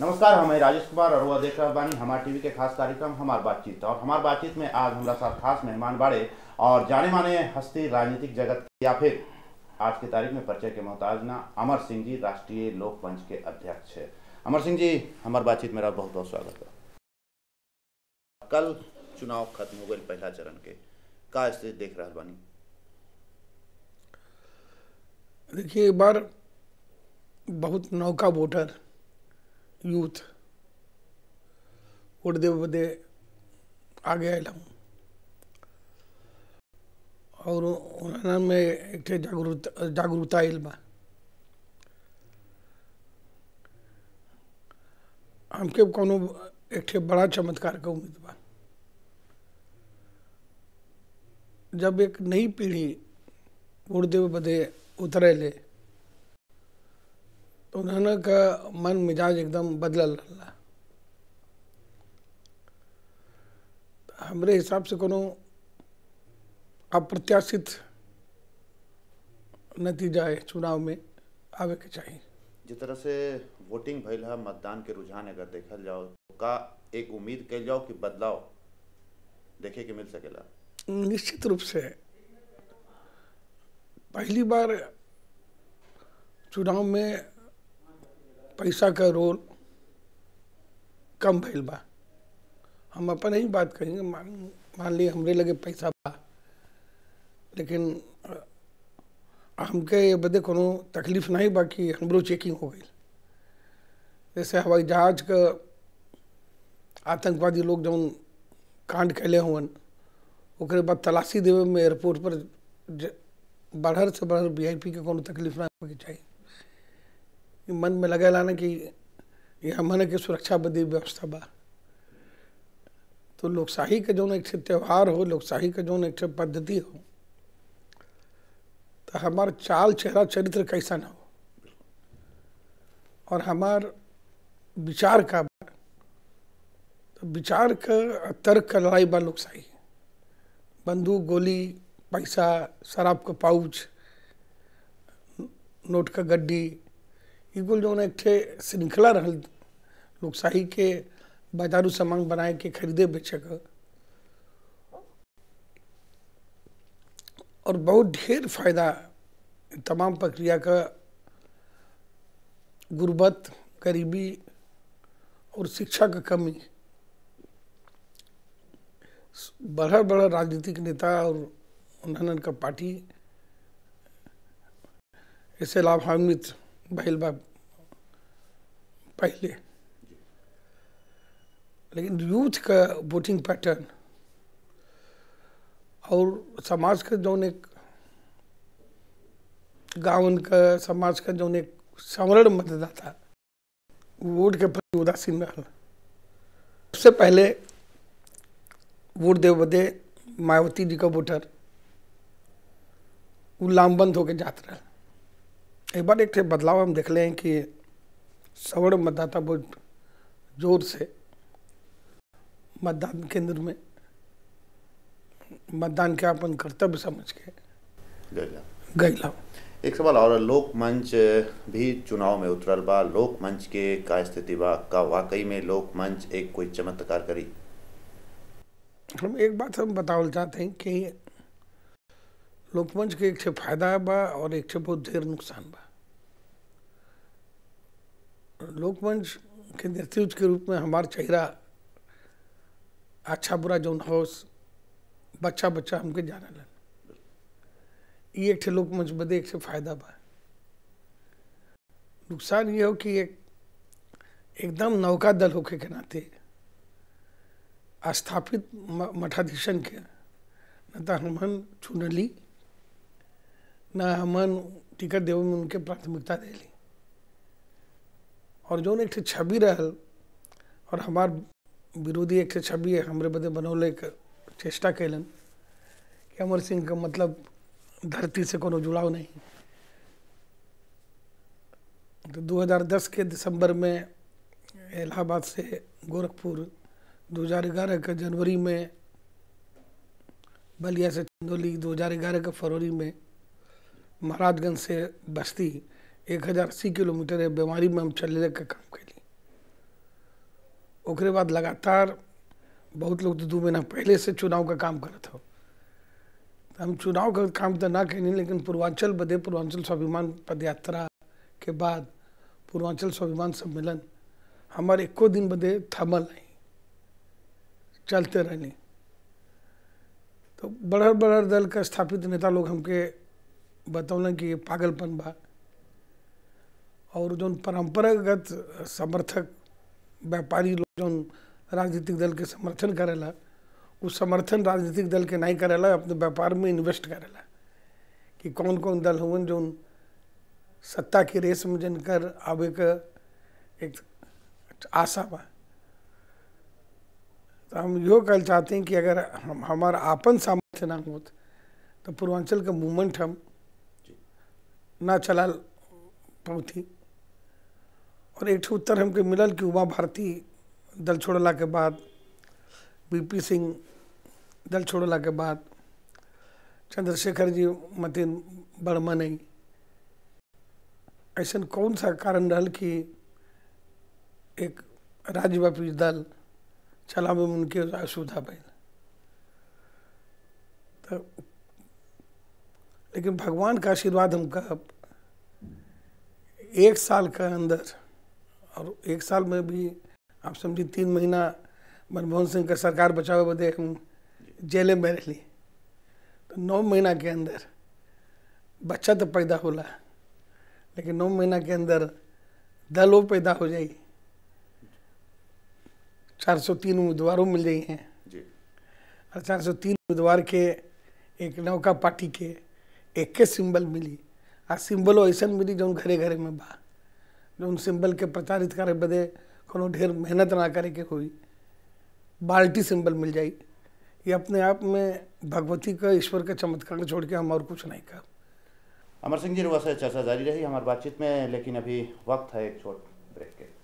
नमस्कार, हमें राजेश कुमार और वह देख रहा बानी हमार टीवी के खास कार्यक्रम हमार बातचीत। और हमार बातचीत में आज हमारा साथ खास मेहमान बाड़े और जाने माने हस्ती राजनीतिक जगत या फिर आज की तारीख में परिचय के मोहताज ना अमर सिंह जी, राष्ट्रीय लोक मंच के अध्यक्ष है। अमर सिंह जी, हमार बातचीत में बहुत बहुत स्वागत है। कल चुनाव खत्म हो गए पहला चरण के, का स्थिति देख रहा बानी? देखिए, एक बार बहुत नौका वोटर यूथ वोट देवे बदे आगे आयल हूँ और उन्होंने में एक ठे जागरूकता आयल बा। हमके कोनो एक ठे बड़ा चमत्कार का उम्मीद बा। जब एक नई पीढ़ी वोट देवे बदे उतरे ले तो उन्होंने का मन मिजाज एकदम बदलल रहा। हमरे हिसाब से कोनो अप्रत्याशित नतीजा है चुनाव में आवे के चाहिए। जिस तरह से वोटिंग भइल है, मतदान के रुझान अगर देखल जाओ तो का एक उम्मीद कल जाओ कि बदलाव देखे के मिल सकेला? निश्चित रूप से पहली बार चुनाव में पैसा का रोल कम भइल बा। हम अपन ही बात करेंगे, मान ली हमरे लगे पैसा बा, लेकिन हमके ये बदे कोनो तकलीफ नहीं बा कि हमरो चेकिंग हो गई। जैसे हवाई जहाज का आतंकवादी लोग जौन कांड कैले हुवन, ओकरे बाद तलाशी देवे में एयरपोर्ट पर बढ़र से बढ़र वीआईपी के कोनो तकलीफ ना होगी चाहिए। मन में लगेला ना कि ये हमने के सुरक्षा बदे व्यवस्था बा। तो लोकशाही के जौन एक त्यौहार हो, लोकशाही के जौन एक पद्धति हो, तो हमार चाल चेहरा चरित्र कैसा ना हो और हमार विचार का बा। तो विचार का तर्क का लड़ाई बा लोकशाही। बंदूक, गोली, पैसा, शराब का पाउच, नोट का गड्डी, ये कुल जो एक ठे श्रृंखला रहल लोकशाही के बाजारू सामान बनाए के खरीदे बेचे का, और बहुत ढेर फायदा तमाम प्रक्रिया का गुर्बत, गरीबी और शिक्षा का कमी बड़ा बड़ा राजनीतिक नेता और उन्होंने का पार्टी ऐसे लाभान्वित भइल बा पहले। लेकिन यूथ का वोटिंग पैटर्न और समाज का जौन एक गाँवन का समाज का जौन एक समरण मतदाता वोट के प्रति उदासीन रहा। सबसे पहले वोट देवे बदे मायावती जी का वोटर वो लामबंद होके जात रहा। एक बार एक ठे बदलाव हम देख लें कि सवर्ण मतदाता बहुत जोर से मतदान केंद्र में मतदान के अपन कर्तव्य समझ के गईला। एक सवाल और, लोक मंच भी चुनाव में उतरल बा। लोक मंच के का स्थिति बा? का वाकई में लोक मंच एक कोई चमत्कार करी? हम एक बात हम बतावल चाहते हैं कि लोकमंच के एक से फायदा बा और एक से बहुत ढेर नुकसान बा। लोकमंच के नेतृत्व के रूप में हमार चेहरा अच्छा बुरा जौन हाउस बच्चा बच्चा हमके जानलन। ये एक लोकमंच बदे एक से फायदा बा। नुकसान ये हो कि एक एकदम नौका दल होके के नाते स्थापित मठाधीशन के न तो हमन चुनली न हमन टिकट देवे में उनके प्राथमिकता देली, और जो एक छवि रहल और हमार विरोधी एक छवि हमरे बदे बनौले के चेष्टा कैलन कि अमर सिंह का मतलब धरती से कोनो जुड़ाव नहीं। तो 2010 के दिसंबर में इलाहाबाद से गोरखपुर, 2011 के जनवरी में बलिया से चंदौली, 2011 के फरवरी में महाराजगंज से बस्ती 1080 किलोमीटर है बीमारी में हम चलने का काम कैली। ओकरे बाद लगातार बहुत लोग तो 2 महीना पहले से चुनाव का काम करत हो। तो हम चुनाव का काम तो ना कहीं, लेकिन पूर्वांचल बदे पूर्वांचल स्वाभिमान पद यात्रा के बाद पूर्वांचल स्वाभिमान सम्मेलन हमारे एको दिन बदे थमल नहीं, चलते रहनी। तो बड़हर बड़हर दल का स्थापित नेता लोग हमके बतौलन कि ये पागलपन बा, और जो परंपरागत समर्थक व्यापारी लोग जो राजनीतिक दल के समर्थन करेला, उस समर्थन राजनीतिक दल के नहीं करेला, अपने व्यापार में इन्वेस्ट करेला। कि कौन कौन दल हुवन जो सत्ता की रेस में जिनकर आवे का एक आशा बा। तो हम यो कहना चाहते हैं कि अगर हमारा आपन सामर्थ्य ना होत तो पूर्वांचल का मूवमेंट हम ना चला पहुँची। और एक उत्तर हमके मिलल कि उमा भारती दल छोड़ला के बाद, बीपी सिंह दल छोड़ला के बाद, चंद्रशेखर जी मतीन बर्मा नहीं, ऐसा कौन सा कारण रहल कि एक राज्यव्यापी दल चलावे में उनके असुविधा भइल। तो लेकिन भगवान का आशीर्वाद हम कहब 1 साल का अंदर, और 1 साल में भी आप समझी 3 महीना मनमोहन सिंह का सरकार बचावे बदे हम जेले में रही। तो 9 महीना के अंदर बच्चा तो पैदा होला, लेकिन 9 महीना के अंदर दल वो पैदा हो जाई, 403 उम्मीदवारों मिल जाई हैं। और 403 उम्मीदवार के एक नौका पार्टी के एक के सिंबल मिली। आ सिंबल ऐसा मिली जो घरे घरे में बा, जो उन सिंबल के प्रचारित करे बदे कोनो ढेर मेहनत ना करे के हुई, बाल्टी सिंबल मिल जाई। ये अपने आप में भगवती का, ईश्वर का चमत्कार छोड़ के हम और कुछ नहीं कर। अमर सिंह जी, रुआ से चर्चा जारी रही हमारी बातचीत में, लेकिन अभी वक्त है एक छोट ब्रेक के।